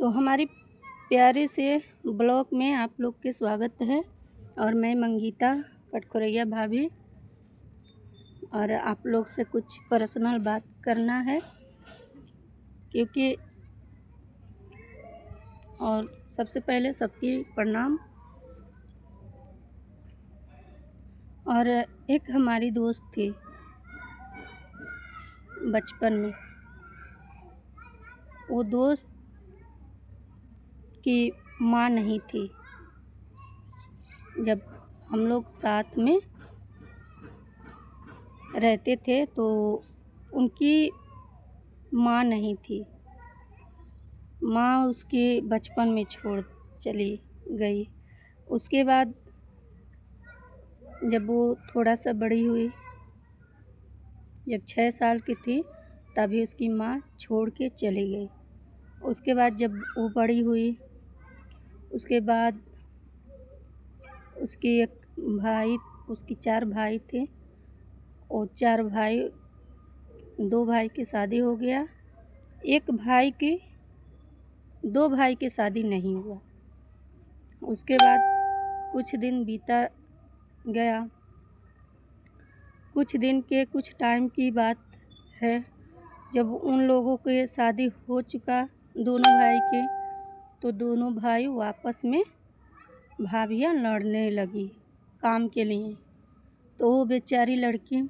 तो हमारी प्यारे से ब्लॉग में आप लोग के स्वागत है। और मैं मंगीता कटखोरैया भाभी, और आप लोग से कुछ पर्सनल बात करना है क्योंकि और सबसे पहले सबकी प्रणाम। और एक हमारी दोस्त थी बचपन में, वो दोस्त की माँ नहीं थी। जब हम लोग साथ में रहते थे तो उनकी माँ नहीं थी। माँ उसके बचपन में छोड़ चली गई। उसके बाद जब वो थोड़ा सा बड़ी हुई, जब 6 साल की थी, तभी उसकी माँ छोड़ के चली गई। उसके बाद जब वो बड़ी हुई, उसके बाद उसकी एक भाई, उसकी 4 भाई थे और 4 भाई, 2 भाई की शादी हो गया, 2 भाई की शादी नहीं हुआ। उसके बाद कुछ दिन बीता गया। कुछ टाइम की बात है, जब उन लोगों के शादी हो चुका दोनों भाई के, तो दोनों भाई आपस में भाभियाँ लड़ने लगी काम के लिए। तो वो बेचारी लड़की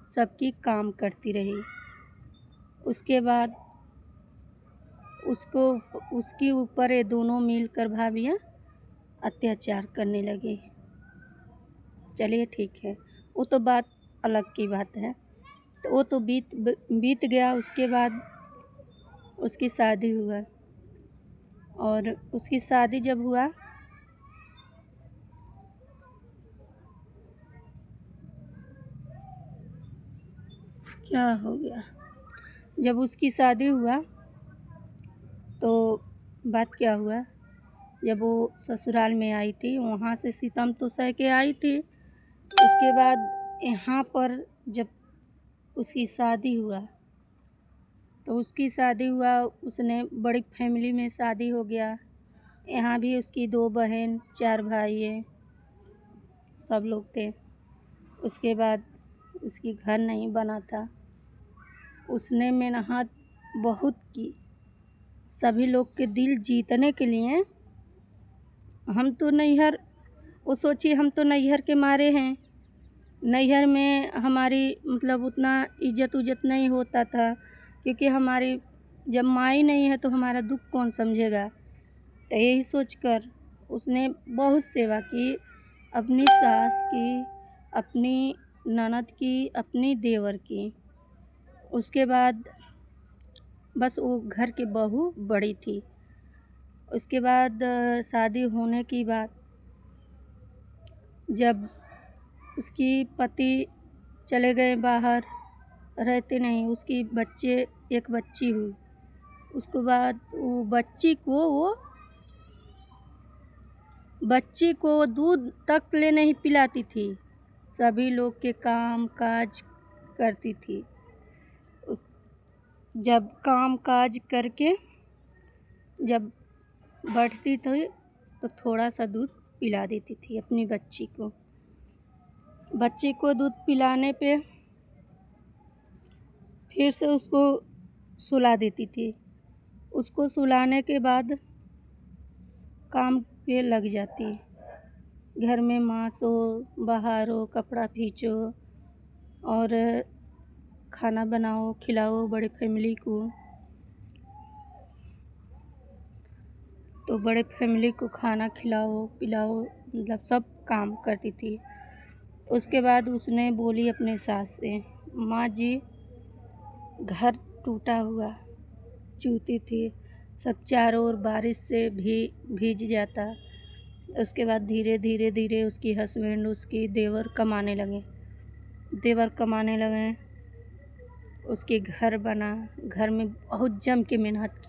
सबकी काम करती रही। उसके बाद उसके ऊपर ये दोनों मिलकर भाभियाँ अत्याचार करने लगी। चलिए ठीक है, वो तो बात अलग की बात है। तो वो तो बीत गया। उसके बाद उसकी शादी हुआ, और उसकी शादी जब हुआ, क्या हो गया, जब उसकी शादी हुआ तो बात क्या हुआ, जब वो ससुराल में आई थी, वहाँ से सितम तो सह के आई थी। उसके बाद यहाँ पर जब उसकी शादी हुआ, तो उसने बड़ी फैमिली में शादी हो गया। यहाँ भी उसकी 2 बहन, 4 भाई हैं, सब लोग थे। उसके बाद उसकी घर नहीं बना था। उसने मेहनत बहुत की सभी लोग के दिल जीतने के लिए। वो सोची हम तो नैहर के मारे हैं, नैहर में हमारी मतलब उतना इज्जत नहीं होता था, क्योंकि हमारी जब माँ नहीं है तो हमारा दुख कौन समझेगा। तो यही सोचकर उसने बहुत सेवा की, अपनी सास की, अपनी ननद की, अपनी देवर की। उसके बाद बस वो घर की बहू बड़ी थी। उसके बाद शादी होने की बाद जब उसकी पति चले गए बाहर, रहते नहीं, उसकी एक बच्ची हुई। उसके बाद वो बच्ची को दूध तक ले नहीं पिलाती थी, सभी लोग के काम काज करती थी। जब काम काज करके जब बैठती थी तो थोड़ा सा दूध पिला देती थी अपनी बच्ची को। बच्ची को दूध पिलाने पे फिर से उसको सुला देती थी। उसको सुलाने के बाद काम पे लग जाती, घर में मांसो, बहारो, कपड़ा खींचो और खाना बनाओ, खिलाओ बड़े फैमिली को। तो बड़े फैमिली को खाना खिलाओ पिलाओ, मतलब सब काम करती थी। उसके बाद उसने बोली अपने सास से, माँ जी घर टूटा हुआ, चूती थी, सब चारों ओर बारिश से भीग जाता। उसके बाद धीरे धीरे उसकी हस्बैंड, उसकी देवर कमाने लगे। उसके घर बना, घर में बहुत जम के मेहनत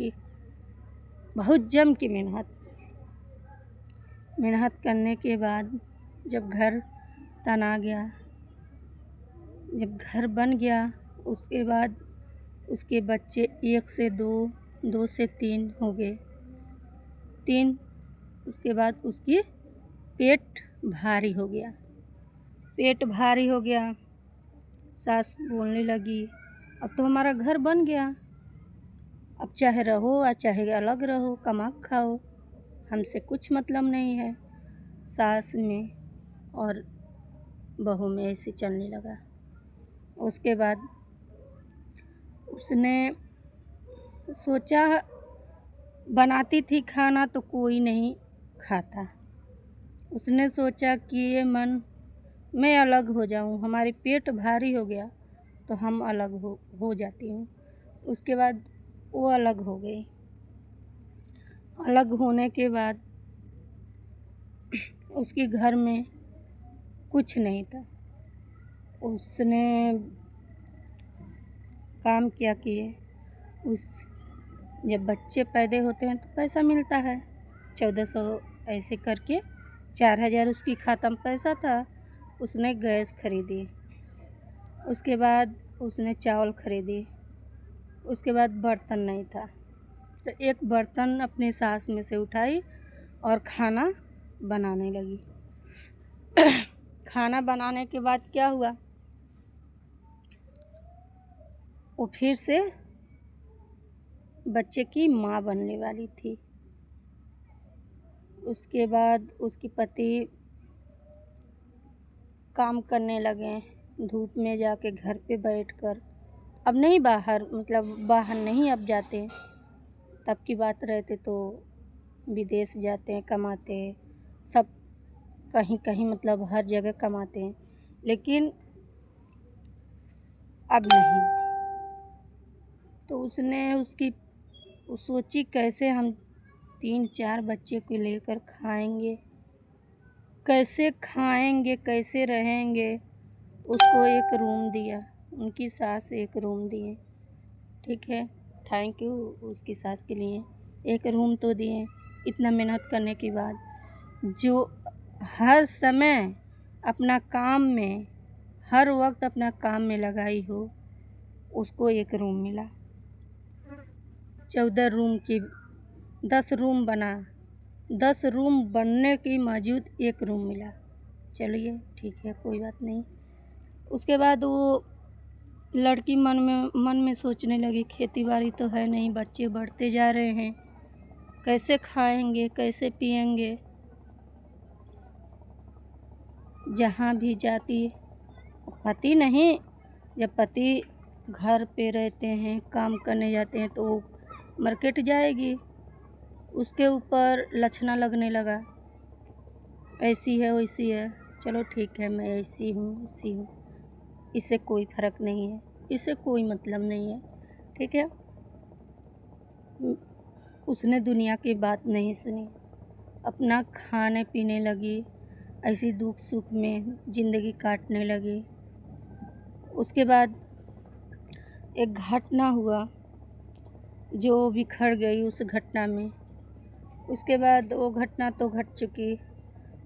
करने के बाद जब घर तना गया, जब घर बन गया, उसके बाद उसके बच्चे 1 से 2 2 से 3 हो गए, 3। उसके बाद उसकी पेट भारी हो गया, पेट भारी हो गया। सास बोलने लगी, अब तो हमारा घर बन गया, अब चाहे रहो या चाहे अलग रहो, कमा के खाओ, हमसे कुछ मतलब नहीं है। सास में और बहू में ऐसे चलने लगा। उसके बाद उसने सोचा, बनाती थी खाना तो कोई नहीं खाता। उसने सोचा कि ये मन मैं अलग हो जाऊं, हमारी पेट भारी हो गया तो हम अलग हो जाती हूँ। उसके बाद वो अलग हो गई। अलग होने के बाद उसके घर में कुछ नहीं था। उसने काम क्या किए, उस जब बच्चे पैदा होते हैं तो पैसा मिलता है 1400 ऐसे करके, 4000 उसकी खाता में पैसा था। उसने गैस खरीदी, उसके बाद उसने चावल खरीदी, उसके बाद बर्तन नहीं था तो एक बर्तन अपने सास में से उठाई और खाना बनाने लगी। खाना बनाने के बाद क्या हुआ, वो फिर से बच्चे की माँ बनने वाली थी। उसके बाद उसके पति काम करने लगे, धूप में जाके घर पे बैठकर, अब नहीं बाहर, मतलब बाहर नहीं अब जाते, तब की बात रहते तो विदेश जाते हैं, कमाते हैं, सब कहीं कहीं मतलब हर जगह कमाते हैं, लेकिन अब नहीं। तो उसने उसकी सोची कैसे हम 3-4 बच्चे को लेकर खाएंगे, कैसे खाएंगे, कैसे रहेंगे। उसको एक रूम दिया, उनकी सास एक रूम दिए, ठीक है, थैंक यू उसकी सास के लिए, एक रूम तो दिए। इतना मेहनत करने के बाद जो हर समय अपना काम में, हर वक्त अपना काम में लगाई हो, उसको एक रूम मिला। 14 रूम की 10 रूम बना, 10 रूम बनने की मौजूद एक रूम मिला। चलिए ठीक है, कोई बात नहीं। उसके बाद वो लड़की मन में सोचने लगी, खेती बाड़ी तो है नहीं, बच्चे बढ़ते जा रहे हैं, कैसे खाएंगे, कैसे पिएंगे। जहाँ भी जाती, पति नहीं, जब पति घर पे रहते हैं, काम करने जाते हैं, तो मार्केट जाएगी, उसके ऊपर लक्षण लगने लगा, ऐसी है वैसी है, चलो ठीक है मैं ऐसी हूँ, इससे कोई फ़र्क नहीं है, इससे कोई मतलब नहीं है, ठीक है। उसने दुनिया की बात नहीं सुनी, अपना खाने पीने लगी, ऐसी दुख सुख में ज़िंदगी काटने लगी। उसके बाद एक घटना हुआ जो बिखर गई उस घटना में। उसके बाद वो घटना तो घट चुकी।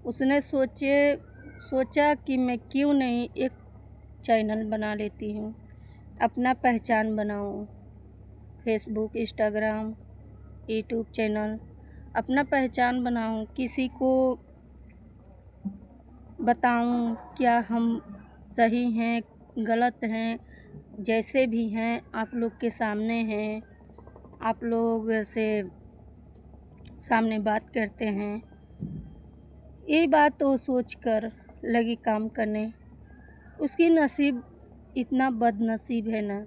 उसने सोचा कि मैं क्यों नहीं एक चैनल बना लेती हूँ, अपना पहचान बनाऊँ, फेसबुक, इंस्टाग्राम, यूट्यूब चैनल, अपना पहचान बनाऊँ, किसी को बताऊँ क्या हम सही हैं गलत हैं, जैसे भी हैं आप लोग के सामने हैं, आप लोग से सामने बात करते हैं। ये बात तो सोचकर लगी काम करने। उसकी नसीब इतना बदनसीब है ना,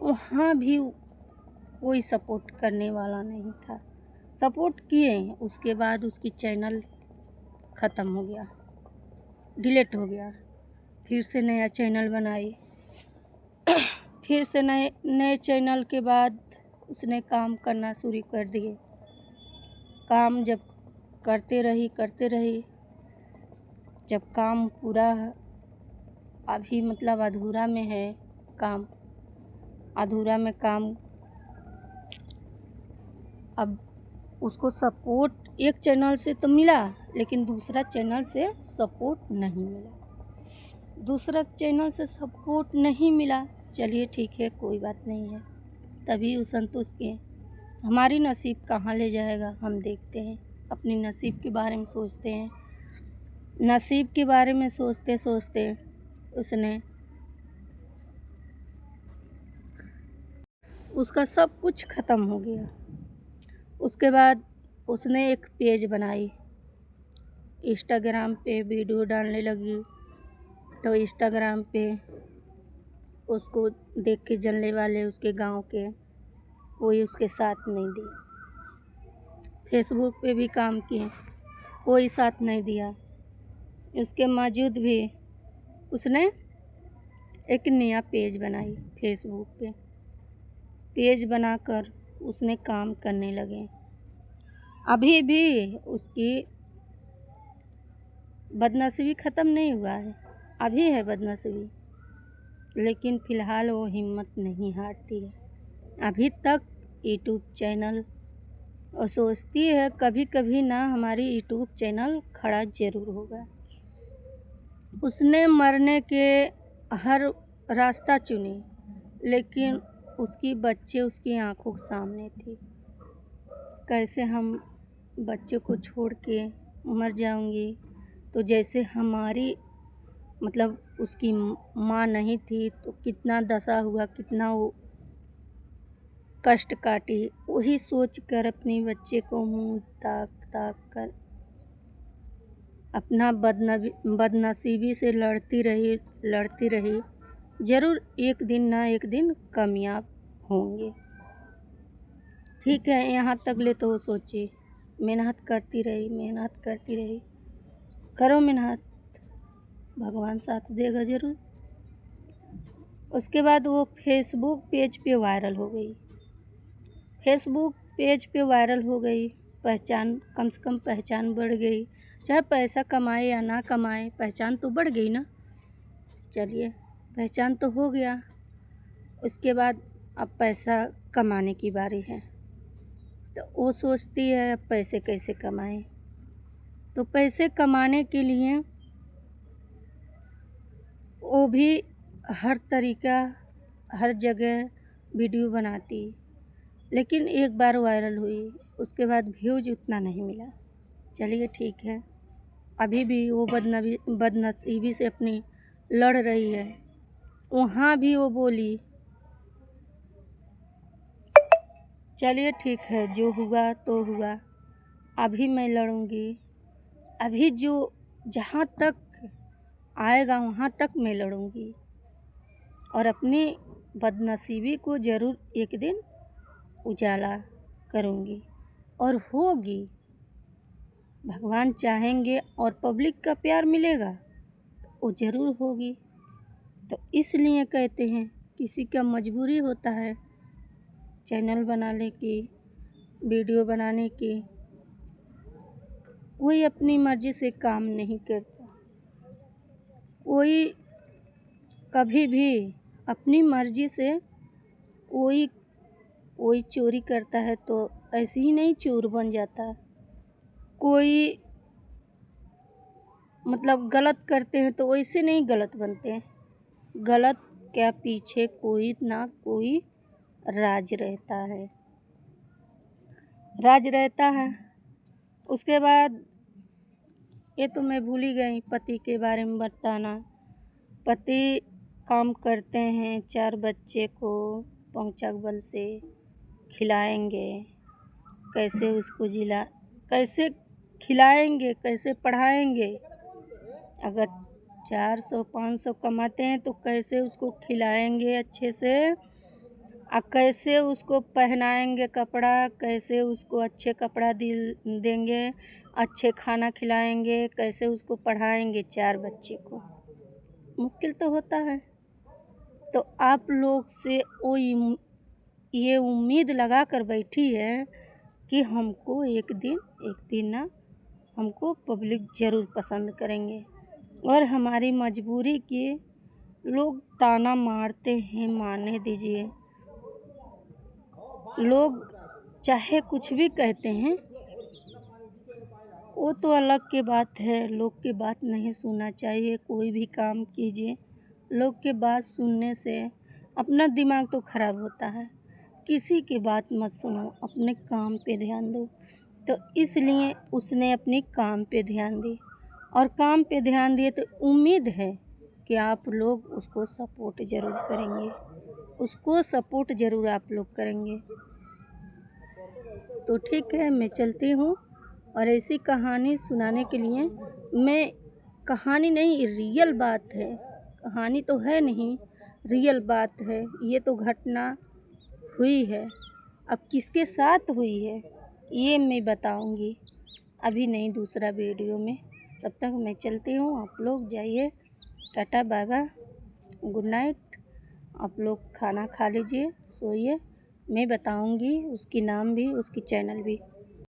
वहाँ भी कोई सपोर्ट करने वाला नहीं था। सपोर्ट किए, उसके बाद उसकी चैनल ख़त्म हो गया, डिलीट हो गया। फिर से नया चैनल बनाई, फिर से नए चैनल के बाद उसने काम करना शुरू कर दिए। काम जब करते रही, जब काम पूरा अभी मतलब अधूरा में है, काम अधूरा में काम, अब उसको सपोर्ट एक चैनल से तो मिला, लेकिन दूसरा चैनल से सपोर्ट नहीं मिला, दूसरा चैनल से सपोर्ट नहीं मिला। चलिए ठीक है, कोई बात नहीं है, तभी वो संतोष के हमारी नसीब कहाँ ले जाएगा हम देखते हैं, अपनी नसीब के बारे में सोचते हैं। नसीब के बारे में सोचते सोचते उसका सब कुछ ख़त्म हो गया। उसके बाद उसने एक पेज बनाई, इंस्टाग्राम पे वीडियो डालने लगी। तो इंस्टाग्राम पे उसको देख के जलने वाले उसके गांव के कोई उसके साथ नहीं दिया। फेसबुक पे भी काम किए, कोई साथ नहीं दिया। उसके मौजूद भी उसने एक नया पेज बनाई फेसबुक पे। पेज बनाकर उसने काम करने लगे। अभी भी उसकी बदनसीबी ख़त्म नहीं हुआ है, अभी है बदनसीबी, लेकिन फ़िलहाल वो हिम्मत नहीं हारती है। अभी तक यूट्यूब चैनल और सोचती है कभी कभी ना हमारी यूट्यूब चैनल खड़ा ज़रूर होगा। उसने मरने के हर रास्ता चुनी, लेकिन उसकी बच्चे उसकी आंखों के सामने थी। कैसे हम बच्चे को छोड़ के मर जाऊंगी, तो जैसे हमारी मतलब उसकी माँ नहीं थी तो कितना दशा हुआ, कितना वो कष्ट काटी। वही सोच कर अपने बच्चे को मुंह ताक ताक कर अपना बदनसीबी से लड़ती रही। ज़रूर एक दिन ना एक दिन कामयाब होंगे। ठीक है, यहाँ तक ले तो सोची, मेहनत करती रही। करो मेहनत, भगवान साथ देगा ज़रूर। उसके बाद वो फेसबुक पेज पे वायरल हो गई। पहचान, कम से कम पहचान बढ़ गई। चाहे पैसा कमाए या ना कमाए, पहचान तो बढ़ गई ना। चलिए, पहचान तो हो गया। उसके बाद अब पैसा कमाने की बारी है। तो वो सोचती है अब पैसे कैसे कमाएं। तो पैसे कमाने के लिए वो भी हर तरीका, हर जगह वीडियो बनाती, लेकिन एक बार वायरल हुई, उसके बाद व्यूज उतना नहीं मिला। चलिए ठीक है, अभी भी वो बदनसीबी से अपनी लड़ रही है। वहाँ भी वो बोली चलिए ठीक है, जो हुआ तो हुआ, अभी मैं लड़ूंगी। अभी जो जहाँ तक आएगा वहाँ तक मैं लड़ूंगी और अपनी बदनसीबी को ज़रूर एक दिन उजाला करूंगी और होगी। भगवान चाहेंगे और पब्लिक का प्यार मिलेगा वो ज़रूर होगी। तो इसलिए कहते हैं किसी का मजबूरी होता है चैनल बनाने की, वीडियो बनाने की। कोई अपनी मर्ज़ी से काम नहीं करता, कोई कभी भी अपनी मर्ज़ी से कोई चोरी करता है तो ऐसे ही नहीं चोर बन जाता। कोई मतलब गलत करते हैं तो वैसे नहीं गलत बनते हैं। गलत क्या पीछे कोई ना कोई राज रहता है। उसके बाद ये तो मैं भूल ही गई पति के बारे में बताना। पति काम करते हैं, 4 बच्चे को पहुँचा बल से खिलाएंगे, कैसे खिलाएंगे, कैसे पढ़ाएंगे। अगर 400-500 कमाते हैं तो कैसे उसको खिलाएंगे अच्छे से, और कैसे उसको पहनाएंगे कपड़ा, कैसे उसको अच्छे कपड़ा देंगे, अच्छे खाना खिलाएंगे, कैसे उसको पढ़ाएंगे 4 बच्चे को। मुश्किल तो होता है। तो आप लोग से वो ये उम्मीद लगा कर बैठी है कि हमको एक दिन ना हमको पब्लिक ज़रूर पसंद करेंगे। और हमारी मजबूरी के लोग ताना मारते हैं, मारने दीजिए। लोग चाहे कुछ भी कहते हैं, वो तो अलग की बात है। लोग की बात नहीं सुनना चाहिए। कोई भी काम कीजिए, लोग की बात सुनने से अपना दिमाग तो ख़राब होता है। किसी की बात मत सुनो, अपने काम पे ध्यान दो। तो इसलिए उसने अपने काम पे ध्यान दी और काम पे ध्यान दिए, तो उम्मीद है कि आप लोग उसको सपोर्ट ज़रूर करेंगे, उसको सपोर्ट ज़रूर आप लोग करेंगे। तो ठीक है, मैं चलती हूँ। और ऐसी कहानी सुनाने के लिए मैं, कहानी नहीं रियल बात है, कहानी तो है नहीं, रियल बात है। ये तो घटना हुई है, अब किसके साथ हुई है ये मैं बताऊंगी, अभी नहीं, दूसरा वीडियो में। तब तक मैं चलती हूँ, आप लोग जाइए, tata bye bye, good night. आप लोग खाना खा लीजिए, सोइए। मैं बताऊंगी उसकी नाम भी, उसकी चैनल भी।